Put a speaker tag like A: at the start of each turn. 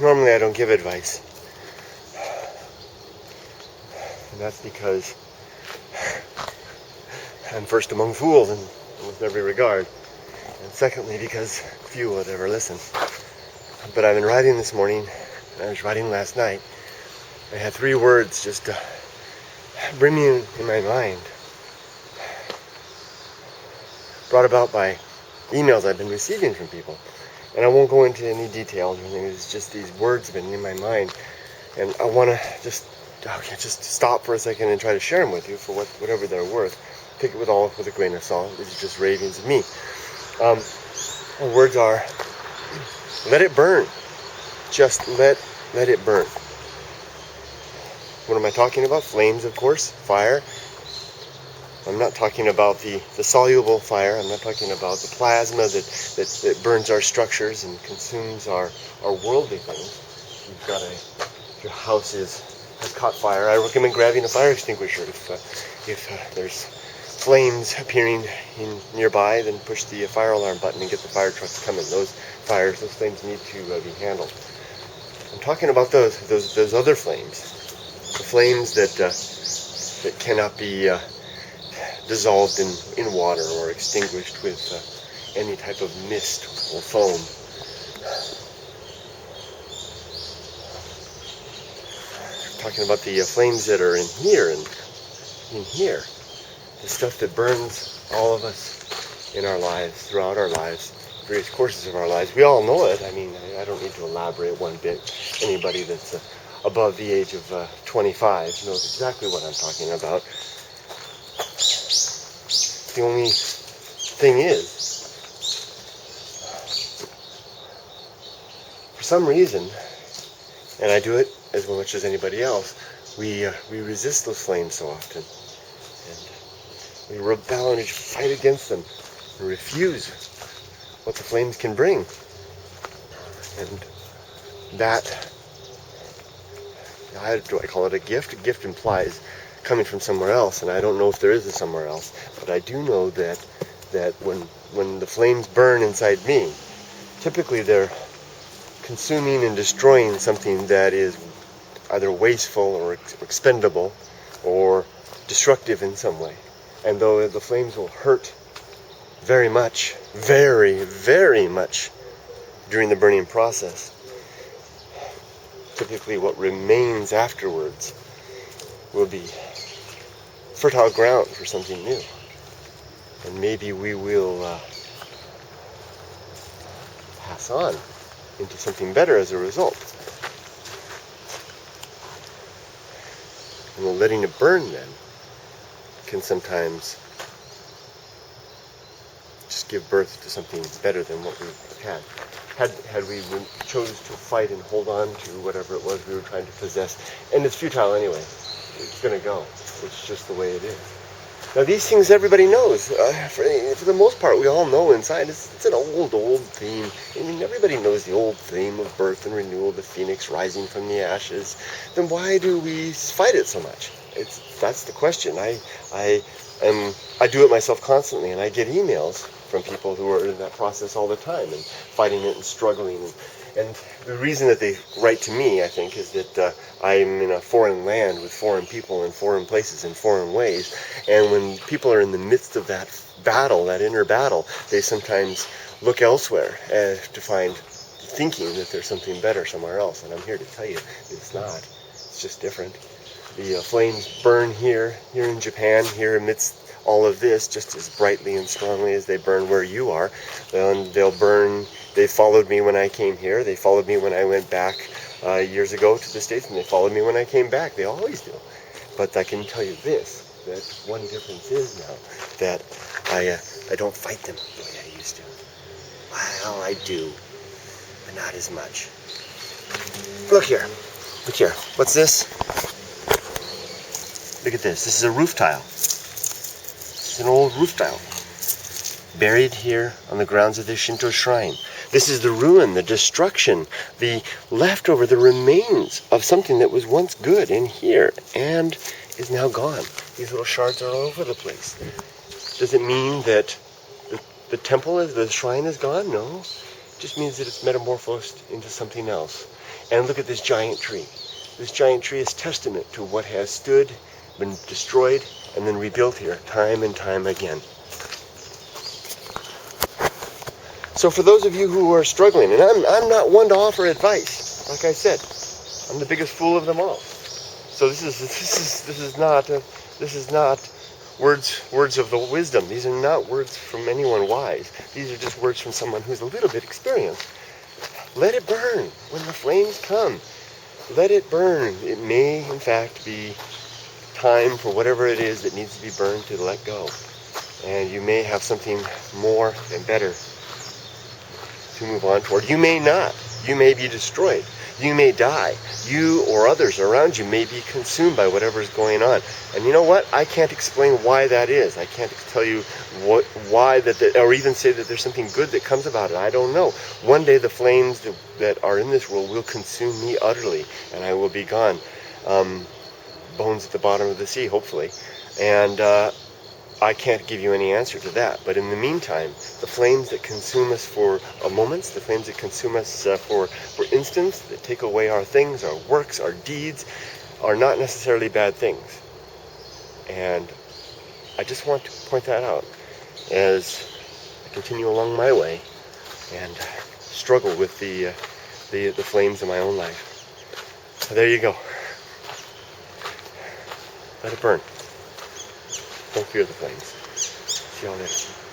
A: Normally I don't give advice. And that's because I'm first among fools in almost every regard. And secondly, because few would ever listen. But I've been writing this morning, and I was writing last night. I had 3 words just bring me in my mind. Brought about by emails I've been receiving from people. And I won't go into any details. It's just these words have been in my mind. And I want to just stop for a second and try to share them with you for whatever they're worth. Take it with a grain of salt. These are just ravings of me. The words are, let it burn. Just let it burn. What am I talking about? Flames, of course. Fire. I'm not talking about the soluble fire. I'm not talking about the plasma that burns our structures and consumes our worldly things. You've got your house has caught fire. I recommend grabbing a fire extinguisher. If there's flames appearing nearby, then push the fire alarm button and get the fire trucks coming. Those flames need to be handled. I'm talking about those other flames, the flames that cannot be dissolved in water or extinguished with any type of mist or foam. I'm talking about the flames that are in here and in here. The stuff that burns all of us in our lives, throughout our lives, various courses of our lives. We all know it. I mean, I don't need to elaborate one bit. Anybody that's above the age of 25 knows exactly what I'm talking about. The only thing is, for some reason, and I do it as much as anybody else, we resist those flames so often. And we rebel and fight against them and refuse what the flames can bring. And that, do I call it a gift? A gift implies coming from somewhere else, and I don't know if there is a somewhere else, but I do know that when the flames burn inside me, typically they're consuming and destroying something that is either wasteful or expendable or destructive in some way. And though the flames will hurt very much, very, very much during the burning process, typically what remains afterwards will be fertile ground for something new. And maybe we will pass on into something better as a result. And letting it burn then can sometimes just give birth to something better than what we've had. Had we chose to fight and hold on to whatever it was we were trying to possess, and it's futile anyway. It's going to go. It's just the way it is. Now these things everybody knows. For the most part, we all know inside. It's an old theme. I mean, everybody knows the old theme of birth and renewal, the phoenix rising from the ashes. Then why do we fight it so much? That's the question. I do it myself constantly, and I get emails from people who are in that process all the time and fighting it and struggling. And the reason that they write to me, I think, is that I'm in a foreign land with foreign people in foreign places in foreign ways. And when people are in the midst of that battle, that inner battle, they sometimes look elsewhere to find, thinking that there's something better somewhere else. And I'm here to tell you, it's not. It's just different. The flames burn here in Japan, here amidst all of this, just as brightly and strongly as they burn where you are. And they'll burn. They followed me when I came here. They followed me when I went back years ago to the States, and they followed me when I came back. They always do. But I can tell you this, that one difference is now that I don't fight them the way I used to. Well, I do, but not as much. Look here. What's this? Look at this. This is a roof tile. It's an old roof tile, buried here on the grounds of the Shinto shrine. This is the ruin, the destruction, the leftover, the remains of something that was once good in here and is now gone. These little shards are all over the place. Does it mean that the temple, the shrine is gone? No. It just means that it's metamorphosed into something else. And look at this giant tree. This giant tree is testament to what has stood, been destroyed, and then rebuilt here time and time again. So for those of you who are struggling, and I'm not one to offer advice, like I said, I'm the biggest fool of them all. So this is not words of the wisdom. These are not words from anyone wise. These are just words from someone who's a little bit experienced. Let it burn when the flames come. Let it burn. It may, in fact, be time for whatever it is that needs to be burned to let go. And you may have something more and better to move on toward. You may not. You may be destroyed. You may die. You or others around you may be consumed by whatever is going on. And you know what? I can't explain why that is. I can't tell you why that, or even say that there's something good that comes about it. I don't know. One day the flames that are in this world will consume me utterly, and I will be gone. Bones at the bottom of the sea, hopefully. And I can't give you any answer to that. But in the meantime, the flames that consume us for moments, the flames that consume us for instants, that take away our things, our works, our deeds, are not necessarily bad things. And I just want to point that out as I continue along my way and struggle with the flames in my own life. So there you go. Let it burn. Don't fear the flames. See y'all later.